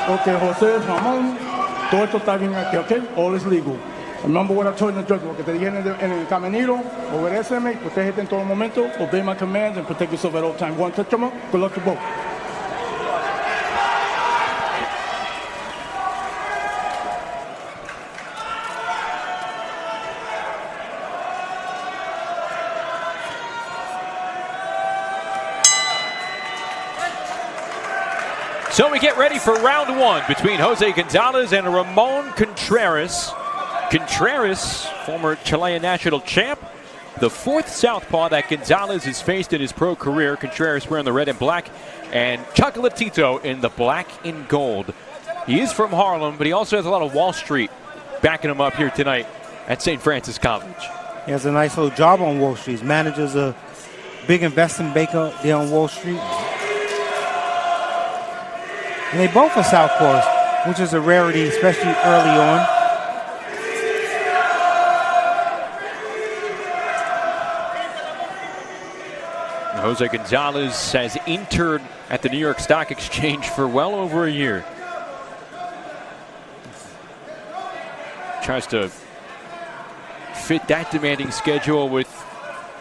Okay, José, Ramón, todo esto está bien aquí, okay? All is legal. Remember what I told you in the judge, lo que te dije en el caminito, obedéceme, protégete en todo momento, obey my commands, and protect yourself at all times. One touch them up, good luck to both. So we get ready for round one between Jose Gonzalez and Ramon Contreras. Contreras, former Chilean national champ, the fourth southpaw that Gonzalez has faced in his pro career. Contreras wearing the red and black, and Chocolatito in the black and gold. He is from Harlem, but he also has a lot of Wall Street backing him up here tonight at St. Francis College. He has a nice little job on Wall Street. His manager's a big investment banker there on Wall Street. And they both are southpaws, which is a rarity, especially early on. Jose Gonzalez has interned at the New York Stock Exchange for well over a year. Tries to fit that demanding schedule with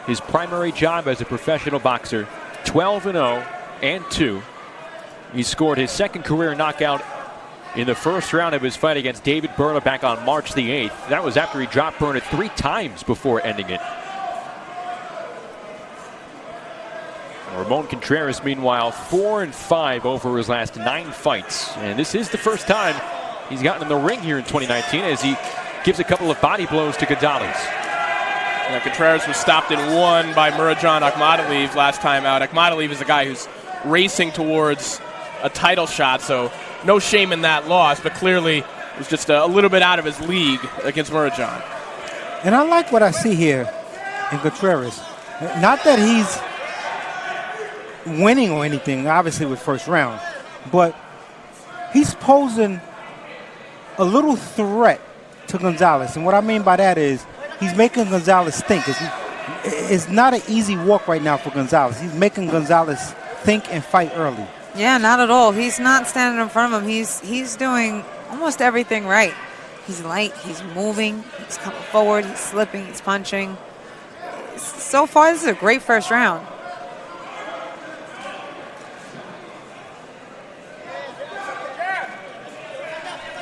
his primary job as a professional boxer. 12-0 and 2. He scored his second career knockout in the first round of his fight against David Berna back on March the 8th. That was after he dropped Berna 3 times before ending it. Ramon Contreras, meanwhile, 4-5 over his last 9 fights. And this is the first time he's gotten in the ring here in 2019 as he gives a couple of body blows to Gonzalez. Yeah, Contreras was stopped in 1 by Murajan Akhmadaliyev last time out. Akhmadaliyev is a guy who's racing towards a title shot, so no shame in that loss, but clearly it was just a little bit out of his league against Murajan. And I like what I see here in Contreras. Not that he's winning or anything, obviously with first round, but he's posing a little threat to Gonzalez. And what I mean by that is he's making Gonzalez think. It's not an easy walk right now for Gonzalez. He's making Gonzalez think and fight early. Yeah, not at all. He's not standing in front of him. He's doing almost everything right. He's light, he's moving, he's coming forward, he's slipping, he's punching. So far, this is a great first round.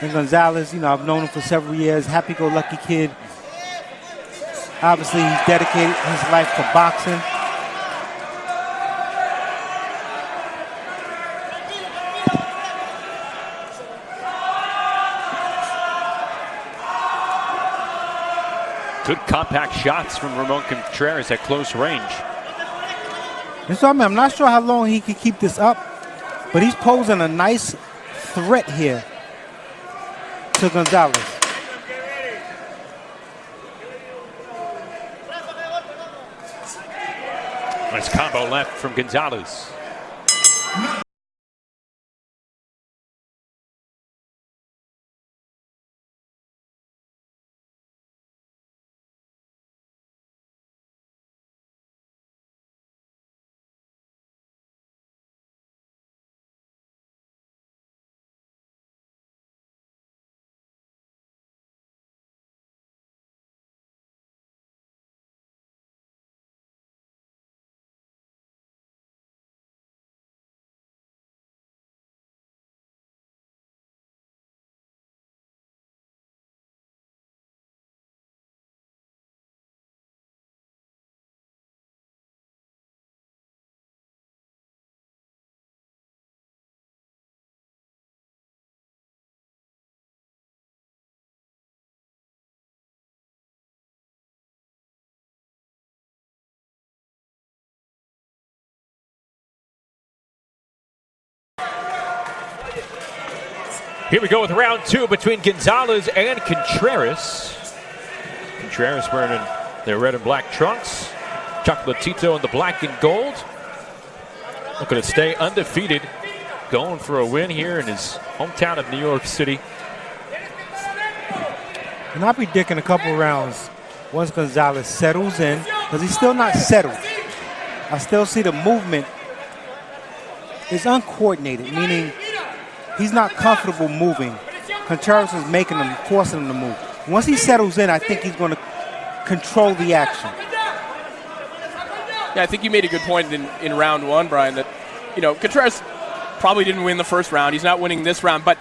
And Gonzalez, you know, I've known him for several years, happy-go-lucky kid. Obviously, he's dedicated his life to boxing. Good compact shots from Ramon Contreras at close range. And so, I'm not sure how long he can keep this up, but he's posing a nice threat here to Gonzalez. Nice combo left from Gonzalez. Here we go with round 2 between Gonzalez and Contreras. Contreras wearing their red and black trunks. Chocolatito in the black and gold. Looking to stay undefeated. Going for a win here in his hometown of New York City. And I'll be dicking a couple rounds once Gonzalez settles in, because he's still not settled. I still see the movement is uncoordinated, meaning he's not comfortable moving. Contreras is making him, forcing him to move. Once he settles in, I think he's going to control the action. Yeah, I think you made a good point in round one, Brian, that, Contreras probably didn't win the first round. He's not winning this round, but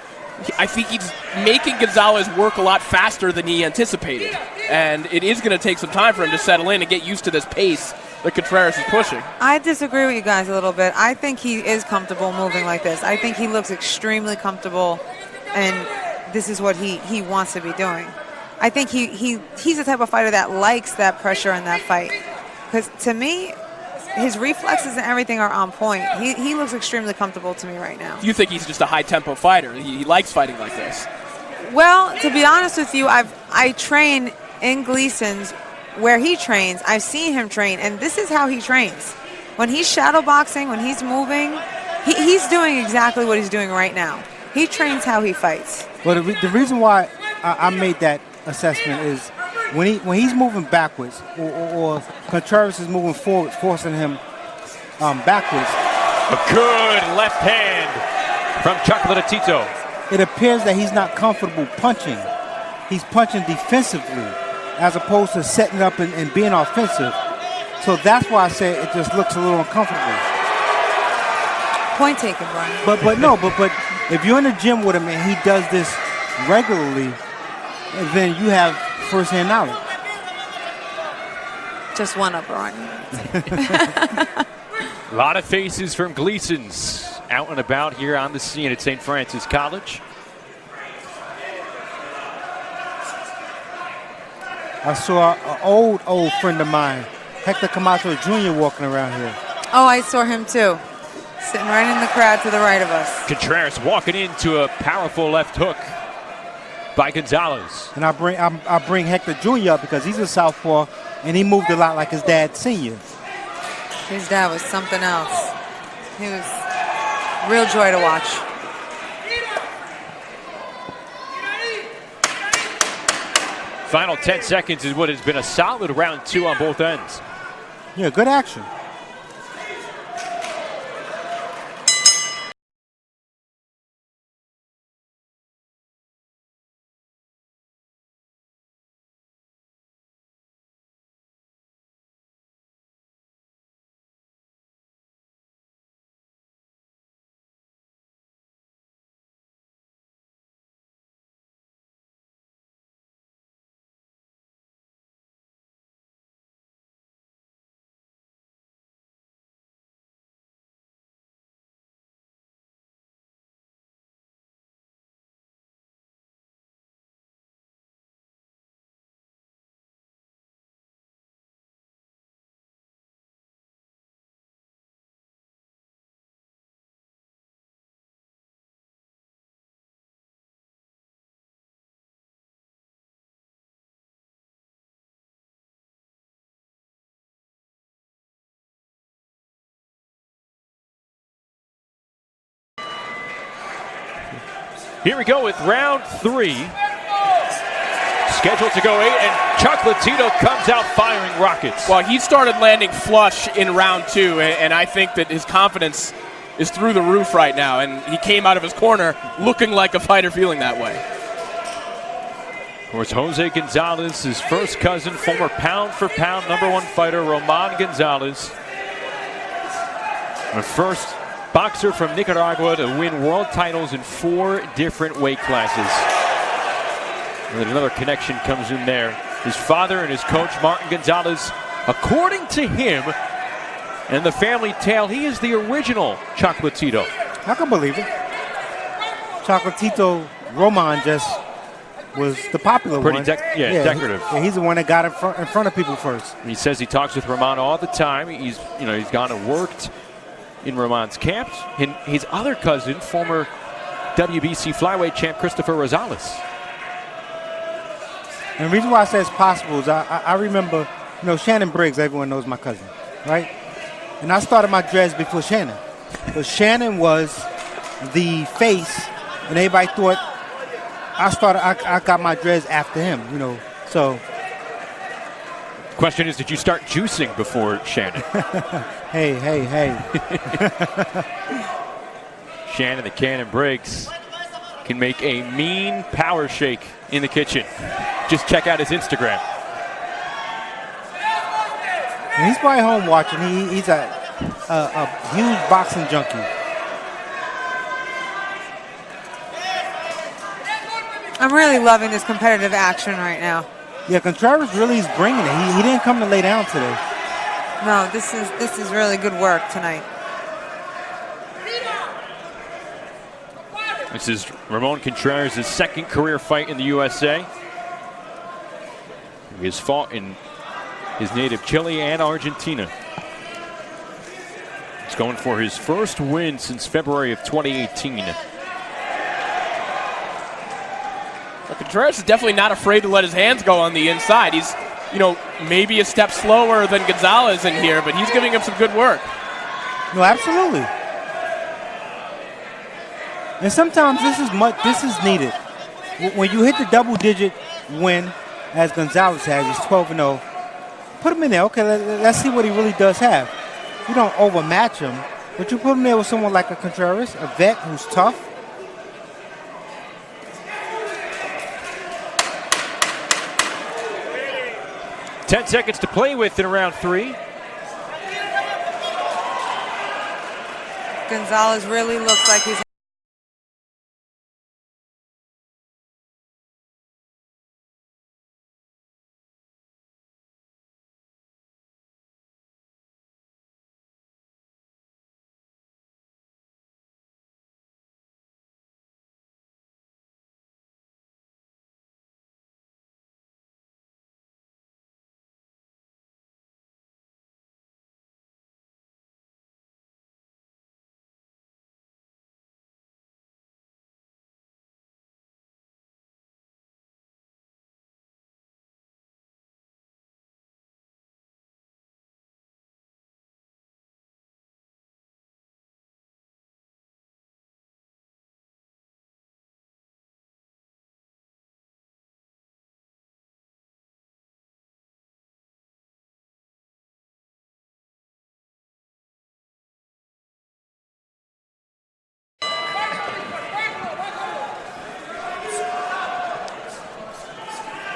I think he's making Gonzalez work a lot faster than he anticipated. And it is going to take some time for him to settle in and get used to this pace that Contreras is pushing. I disagree with you guys a little bit. I think he is comfortable moving like this. I think he looks extremely comfortable, and this is what he wants to be doing. I think he's the type of fighter that likes that pressure in that fight. Because to me, his reflexes and everything are on point. He looks extremely comfortable to me right now. You think he's just a high-tempo fighter? He likes fighting like this? Well, to be honest with you, I train in Gleason's where he trains. I've seen him train, and this is how he trains. When he's shadow boxing, when he's moving, he's doing exactly what he's doing right now. He trains how he fights. Well, the reason why I made that assessment is when he's moving backwards or Contreras is moving forward, forcing him backwards. A good left hand from Chocolatito. It appears that he's not comfortable punching. He's punching defensively as opposed to setting up and being offensive. So that's why I say it just looks a little uncomfortable. Point taken, Brian. But if you're in the gym with him and he does this regularly, then you have first-hand knowledge. Just one upper on you. A lot of faces from Gleason's out and about here on the scene at St. Francis College. I saw an old friend of mine, Hector Camacho Jr., walking around here. Oh, I saw him too. Sitting right in the crowd to the right of us. Contreras walking into a powerful left hook by Gonzalez. And I bring Hector Jr. up because he's a southpaw, and he moved a lot like his dad, Senior. His dad was something else. He was real joy to watch. Final 10 seconds is what has been a solid round two on both ends. Yeah, good action. Here we go with round three. Scheduled to go 8, and Chocolatito comes out firing rockets. Well, he started landing flush in round two, and I think that his confidence is through the roof right now, and he came out of his corner looking like a fighter feeling that way. Of course, Jose Gonzalez, his first cousin, former pound-for-pound #1 fighter, Roman Gonzalez. The first boxer from Nicaragua to win world titles in 4 different weight classes. And then another connection comes in there. His father and his coach, Martin Gonzalez, according to him and the family tale, he is the original Chocolatito. I can believe it. Chocolatito Roman just was the popular one. Decorative. He's the one that got in front of people first. He says he talks with Roman all the time. He's gone and worked in Roman's camps. And his other cousin, former WBC flyweight champ Christopher Rosales. And the reason why I say it's possible is I remember, Shannon Briggs, everyone knows my cousin, right? And I started my dreads before Shannon. But Shannon was the face, and everybody thought I got my dreads after him, so. Question is, did you start juicing before Shannon? Hey. Shannon the Cannon Briggs. can make a mean power shake in the kitchen. Just check out his Instagram. And he's probably home watching. He's a huge boxing junkie. I'm really loving this competitive action right now. Yeah, Contreras really is bringing it. He didn't come to lay down today. No, this is really good work tonight. This is Ramon Contreras' second career fight in the USA. He has fought in his native Chile and Argentina. He's going for his first win since February of 2018. But Contreras is definitely not afraid to let his hands go on the inside. He's, maybe a step slower than Gonzalez in here, but he's giving him some good work. No, absolutely. And sometimes this is needed. When you hit the double-digit win, as Gonzalez has, he's 12-0. Put him in there. Okay, let's see what he really does have. You don't overmatch him, but you put him there with someone like a Contreras, a vet who's tough. Ten seconds to play with in round 3. Gonzalez really looks like he's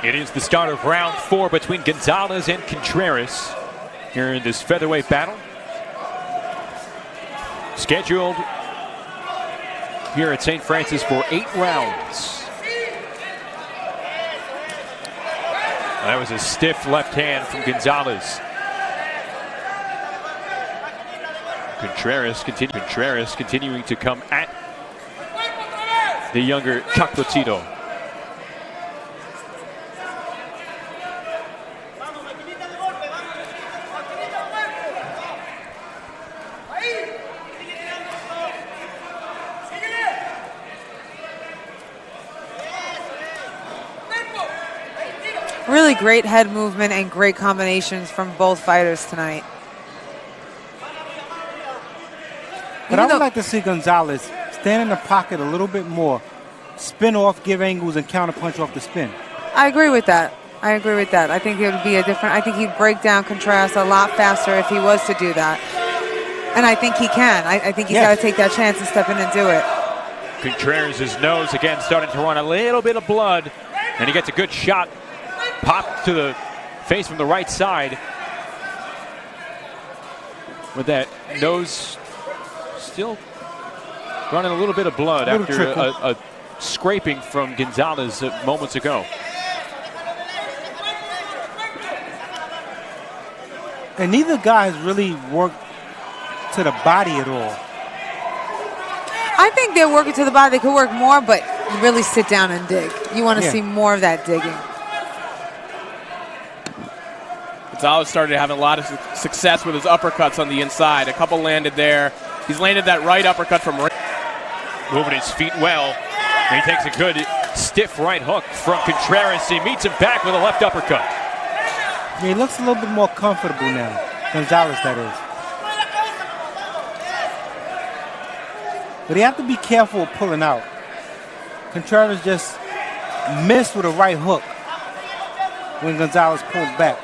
It is the start of round 4 between Gonzalez and Contreras here in this featherweight battle. Scheduled here at St. Francis for 8 rounds. That was a stiff left hand from Gonzalez. Contreras continuing to come at the younger Chocolatito. really great head movement and great combinations from both fighters tonight. But I would like to see Gonzalez stand in the pocket a little bit more, spin off, give angles, and counterpunch off the spin. I agree with that. I think it would be a different. I think he'd break down Contreras a lot faster if he was to do that. And I think he can. I think he's got to take that chance and step in and do it. Contreras' nose again starting to run a little bit of blood, and he gets a good shot. Pop to the face from the right side. With that nose still running a little bit of blood after a scraping from Gonzalez moments ago. And neither guy has really worked to the body at all. I think they're working to the body. They could work more, but really sit down and dig. You want to see more of that digging. Gonzalez started having a lot of success with his uppercuts on the inside. A couple landed there. He's landed that right uppercut from right. Moving his feet well. And he takes a good stiff right hook from Contreras. He meets him back with a left uppercut. Yeah, he looks a little bit more comfortable now. Gonzalez, that is. But you have to be careful of pulling out. Contreras just missed with a right hook when Gonzalez pulled back.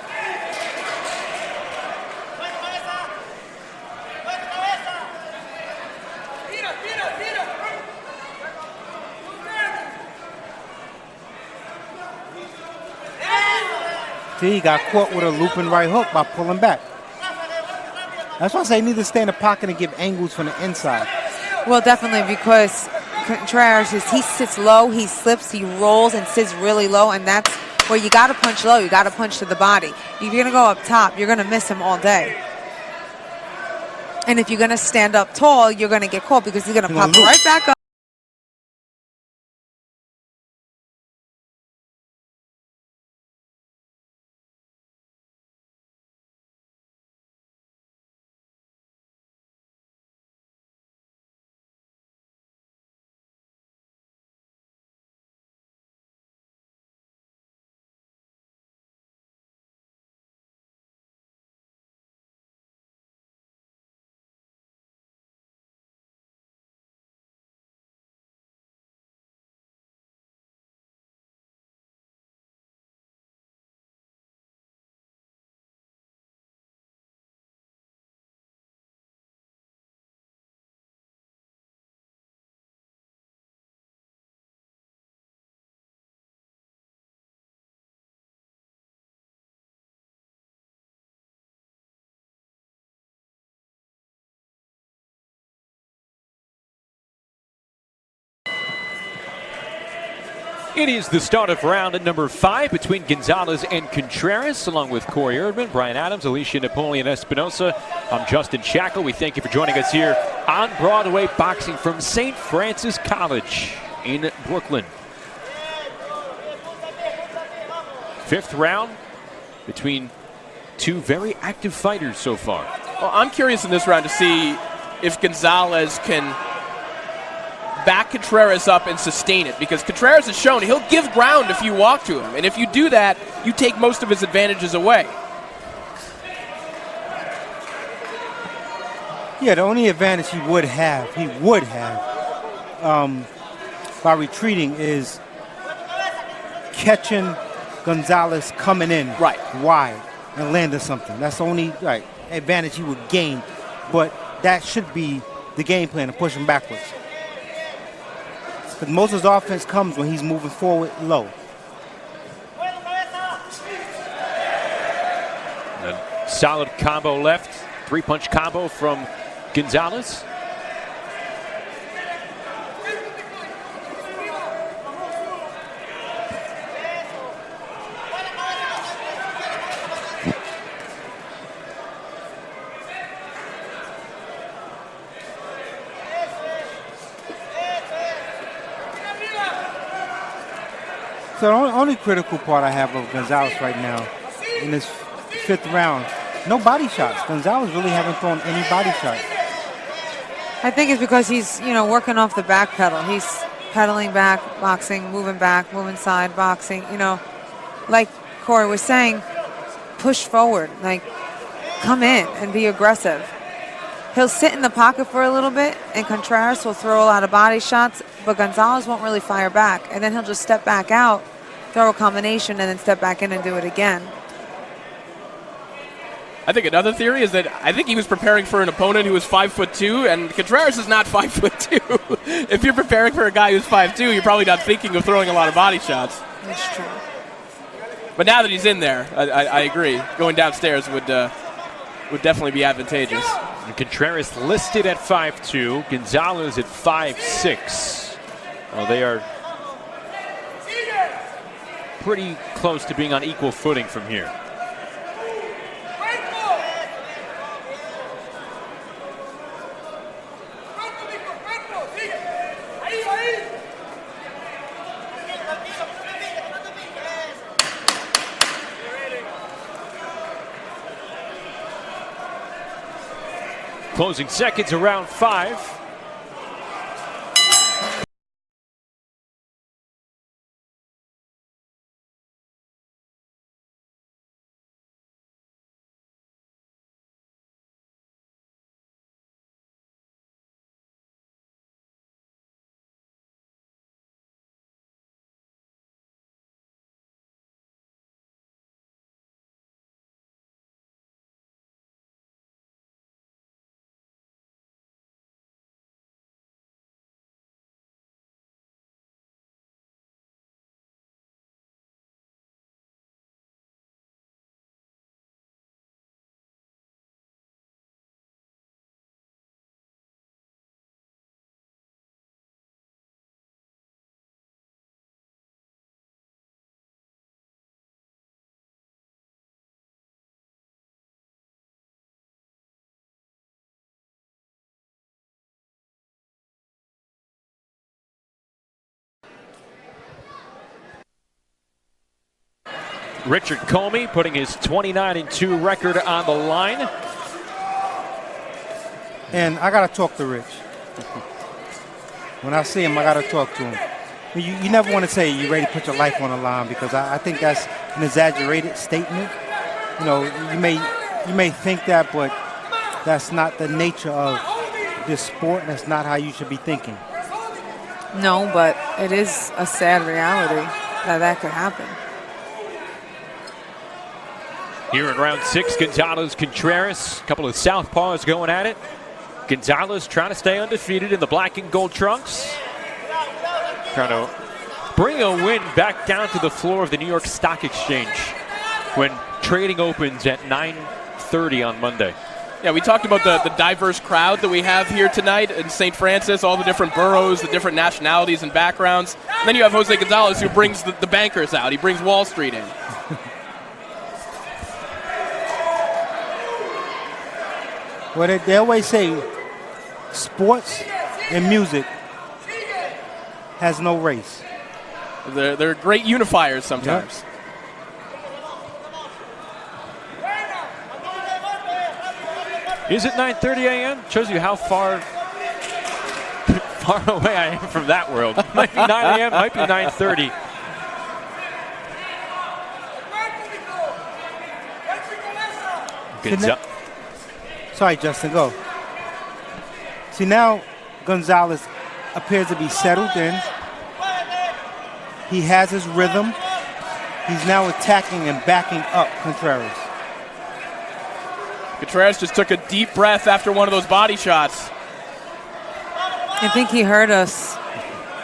See, he got caught with a looping right hook by pulling back. That's why I say he needs to stay in the pocket and give angles from the inside. Well, definitely, because Contreras, he sits low, he slips, he rolls and sits really low, and that's where you got to punch low. You got to punch to the body. If you're going to go up top, you're going to miss him all day. And if you're going to stand up tall, you're going to get caught because he's going to pop right back up. It is the start of round number 5 between Gonzalez and Contreras, along with Corey Erdman, Brian Adams, Alicia Napoleon Espinosa. I'm Justin Shackle. We thank you for joining us here on Broadway Boxing from St. Francis College in Brooklyn. 5th round between two very active fighters so far. Well, I'm curious in this round to see if Gonzalez can back Contreras up and sustain it, because Contreras has shown he'll give ground if you walk to him, and if you do that, you take most of his advantages away. Yeah, the only advantage he would have by retreating is catching Gonzalez coming in wide and landing something. That's the only advantage he would gain, but that should be the game plan, to push him backwards. Because most of his offense comes when he's moving forward low. A solid combo left. 3-punch combo from Gonzalez. So the only critical part I have of Gonzalez right now in this 5th round, no body shots. Gonzalez really haven't thrown any body shots. I think it's because he's, working off the back pedal. He's pedaling back, boxing, moving side, boxing. Like Corey was saying, push forward, come in and be aggressive. He'll sit in the pocket for a little bit, and Contreras will throw a lot of body shots, but Gonzalez won't really fire back. And then he'll just step back out, throw a combination, and then step back in and do it again. I think another theory is that I think he was preparing for an opponent who was 5'2", and Contreras is not 5'2". If you're preparing for a guy who's 5'2", you're probably not thinking of throwing a lot of body shots. That's true. But now that he's in there, I agree. Going downstairs would definitely be advantageous. And Contreras listed at 5'2", Gonzalez at 5'6". Well, they are pretty close to being on equal footing from here. Closing seconds around 5. Richard Comey putting his 29-2 record on the line. And I got to talk to Rich. When I see him, I got to talk to him. You never want to say you're ready to put your life on the line, because I think that's an exaggerated statement. You know, you may think that, but that's not the nature of this sport. That's not how you should be thinking. No, but it is a sad reality that could happen. Here in round 6, Gonzalez, Contreras, a couple of southpaws going at it. Gonzalez trying to stay undefeated in the black and gold trunks. Trying to bring a win back down to the floor of the New York Stock Exchange when trading opens at 9:30 on Monday. Yeah, we talked about the diverse crowd that we have here tonight in St. Francis, all the different boroughs, the different nationalities and backgrounds. And then you have Jose Gonzalez, who brings the bankers out. He brings Wall Street in. Well, they always say sports and music has no race. They're great unifiers sometimes. Yep. Is it 9:30 a.m.? Shows you how far away I am from that world. Might be 9 a.m., might be 9:30. Sorry, Justin, go. See, now Gonzalez appears to be settled in. He has his rhythm. He's now attacking and backing up Contreras. Contreras just took a deep breath after one of those body shots. I think he heard us.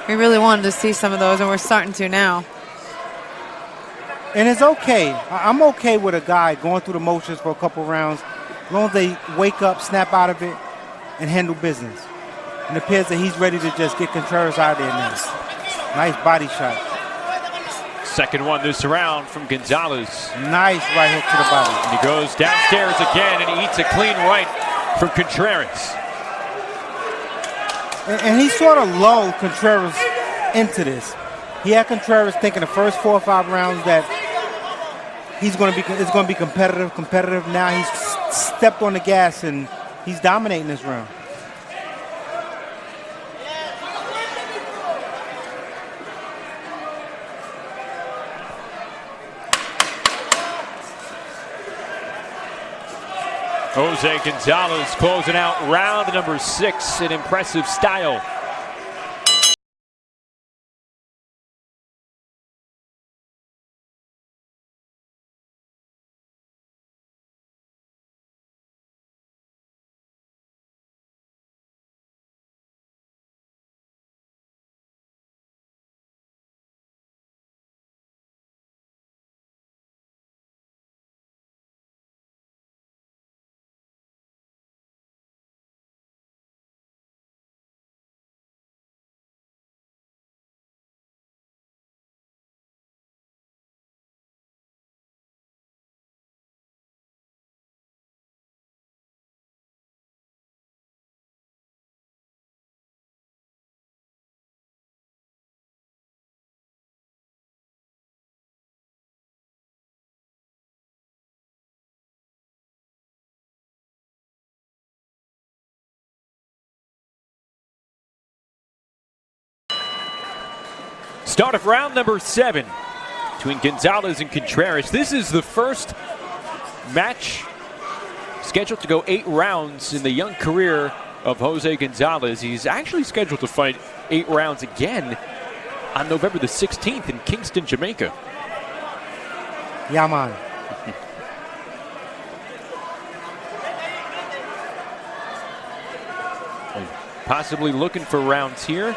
We really wanted to see some of those, and we're starting to now. And it's okay. I'm okay with a guy going through the motions for a couple rounds, as long as they wake up, snap out of it, and handle business. And it appears that he's ready to just get Contreras out of there now. Nice body shot. Second one this round from Gonzalez. Nice right hook to the body. And he goes downstairs again, and he eats a clean right from Contreras. And he sort of lulled Contreras into this. He had Contreras thinking the first 4 or 5 rounds that it's going to be competitive. Now he's stepped on the gas and he's dominating this round. Jose Gonzalez closing out round number 6 in impressive style. Start of round number 7 between Gonzalez and Contreras. This is the first match scheduled to go 8 rounds in the young career of Jose Gonzalez. He's actually scheduled to fight 8 rounds again on November the 16th in Kingston, Jamaica. Yeah, man. Possibly looking for rounds here.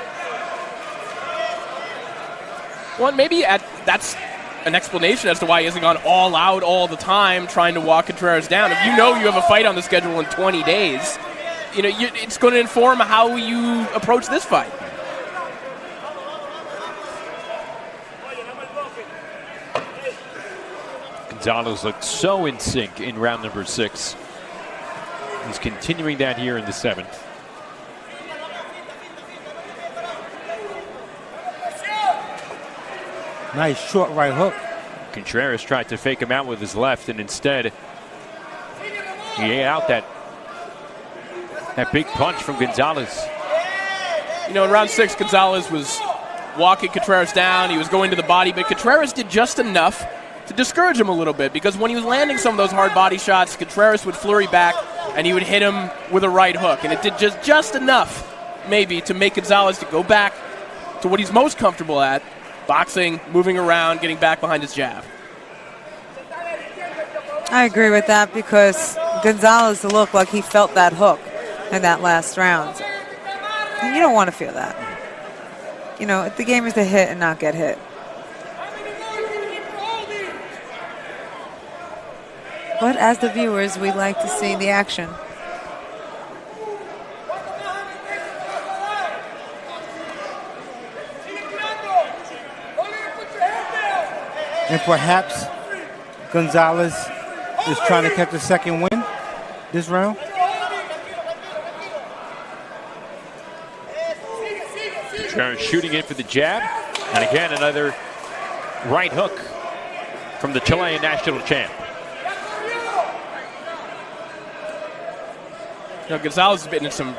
Well, maybe that's an explanation as to why he hasn't gone all out all the time trying to walk Contreras down. If you know you have a fight on the schedule in 20 days, it's going to inform how you approach this fight. Gonzalez looked so in sync in round number 6. He's continuing that here in the 7th. Nice short right hook. Contreras tried to fake him out with his left, and instead he ate out that big punch from Gonzalez. You know, in round 6, Gonzalez was walking Contreras down. He was going to the body, but Contreras did just enough to discourage him a little bit, because when he was landing some of those hard body shots, Contreras would flurry back and he would hit him with a right hook, and it did just enough maybe to make Gonzalez to go back to what he's most comfortable at, boxing, moving around, getting back behind his jab. I agree with that, because Gonzalez looked like he felt that hook in that last round. And you don't want to feel that. You know, the game is to hit and not get hit. But as the viewers, we like to see the action. And perhaps Gonzalez is trying to catch a second win this round. Contreras shooting in for the jab, and again another right hook from the Chilean national champ. You know, Gonzalez has been in some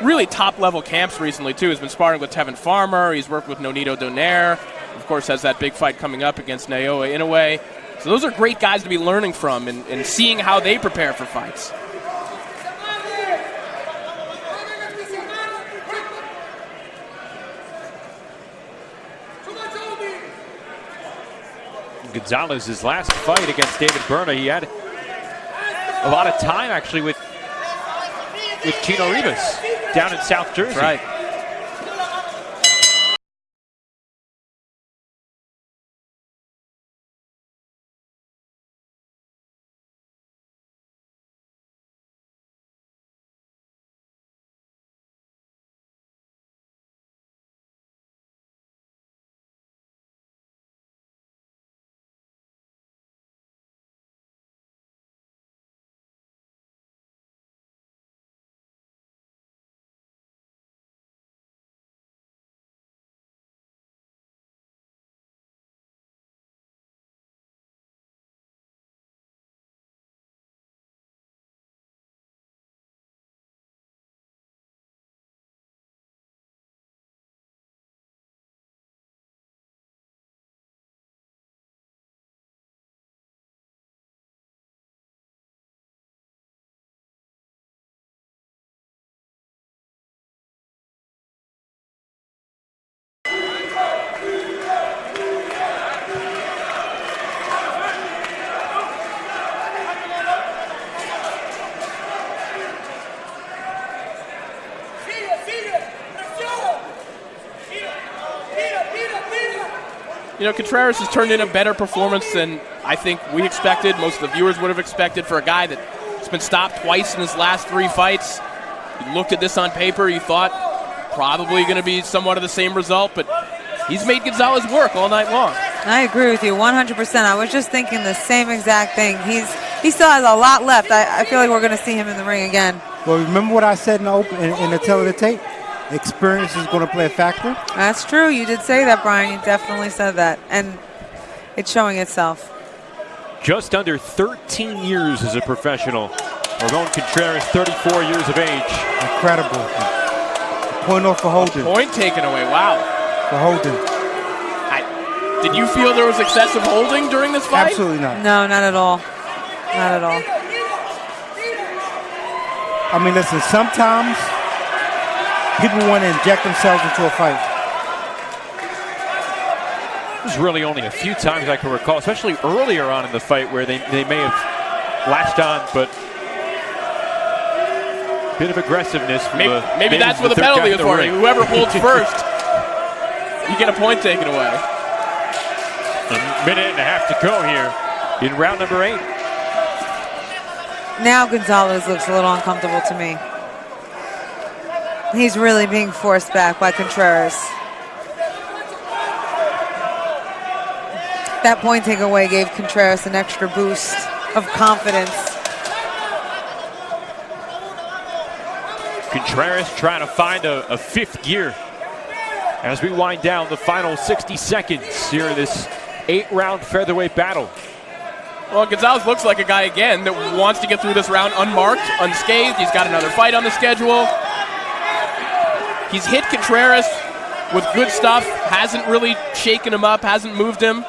really top-level camps recently, too. He's been sparring with Tevin Farmer. He's worked with Nonito Donaire. Of course, has that big fight coming up against Naoya Inoue. So those are great guys to be learning from and seeing how they prepare for fights. Gonzalez's last fight against David Berna, he had a lot of time actually with Chino Rivas down in South Jersey. That's right. You know, Contreras has turned in a better performance than I think we expected, most of the viewers would have expected, for a guy that's been stopped twice in his last 3 fights. You looked at this on paper, you thought probably going to be somewhat of the same result, but he's made Gonzalez work all night long. I agree with you 100%. I was just thinking the same exact thing. He still has a lot left. I feel like we're going to see him in the ring again. Well, remember what I said in the tail of the tape? Experience is going to play a factor. That's true. You did say that, Brian. You definitely said that. And it's showing itself. Just under 13 years as a professional. Ramon Contreras, 34 years of age. Incredible. Point off for Holden. Point taken away. Wow. For Holden. Did you feel there was excessive holding during this fight? Absolutely not. No, not at all. Not at all. I mean, listen, sometimes people want to inject themselves into a fight. There's really only a few times I can recall, especially earlier on in the fight, where they may have latched on, but a bit of aggressiveness. Maybe that's what the penalty is for. Whoever holds first, you get a point taken away. A minute and a half to go here in round number 8. Now Gonzalez looks a little uncomfortable to me. He's really being forced back by Contreras. That point takeaway gave Contreras an extra boost of confidence. Contreras trying to find a 5th gear as we wind down the final 60 seconds here in this 8-round featherweight battle. Well, Gonzalez looks like a guy, again, that wants to get through this round unmarked, unscathed. He's got another fight on the schedule. He's hit Contreras with good stuff, hasn't really shaken him up, hasn't moved him.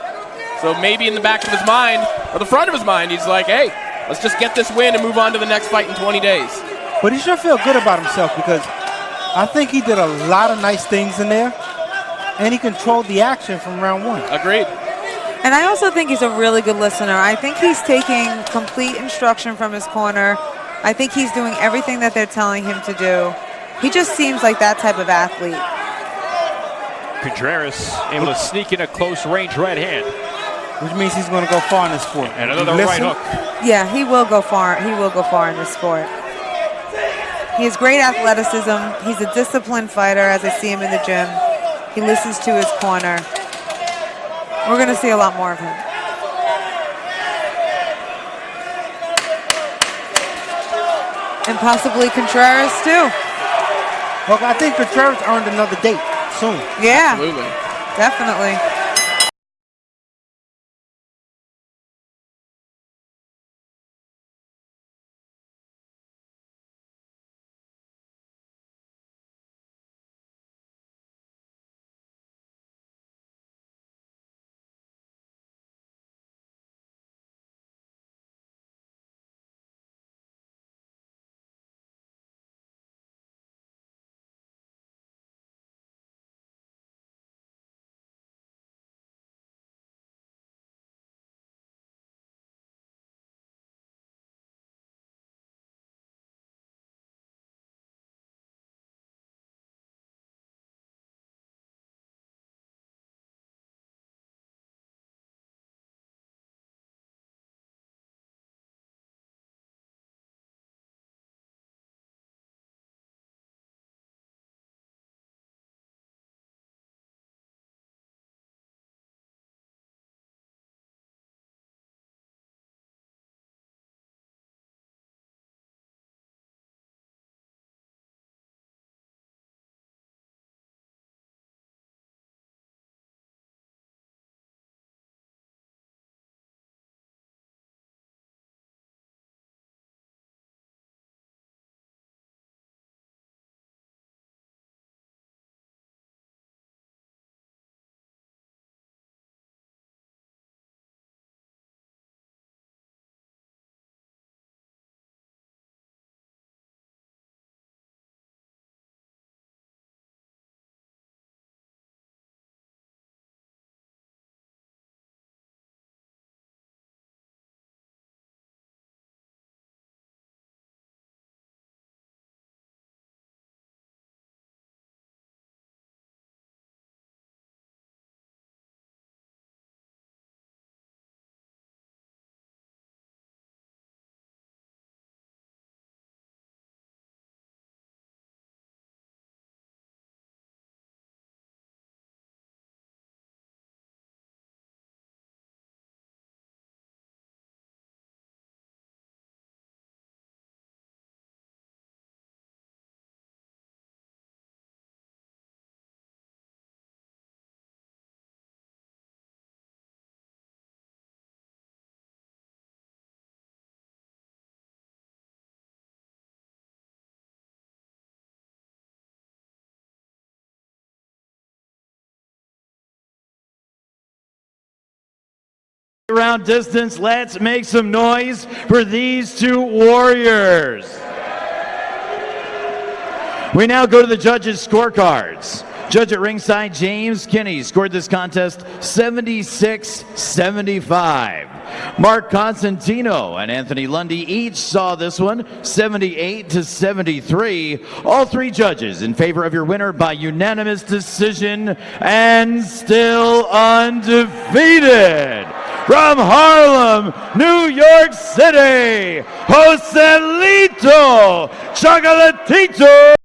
So maybe in the back of his mind, or the front of his mind, he's like, hey, let's just get this win and move on to the next fight in 20 days. But he sure feel good about himself because I think he did a lot of nice things in there, and he controlled the action from round one. Agreed. And I also think he's a really good listener. I think he's taking complete instruction from his corner. I think he's doing everything that they're telling him to do. He just seems like that type of athlete. Contreras able to sneak in a close range right hand. Which means he's going to go far in this sport. And another right hook. Yeah, he will go far. He will go far in this sport. He has great athleticism. He's a disciplined fighter, as I see him in the gym. He listens to his corner. We're going to see a lot more of him. And possibly Contreras, too. Well, I think Contreras earned another date soon. Yeah, Absolutely. definitely. Round distance, let's make some noise for these two warriors. We now go to the judges' scorecards. Judge at ringside, James Kinney, scored this contest 76-75. Mark Constantino and Anthony Lundy each saw this one 78-73. All three judges in favor of your winner by unanimous decision and still undefeated. From Harlem, New York City, Joselito Chocolatito.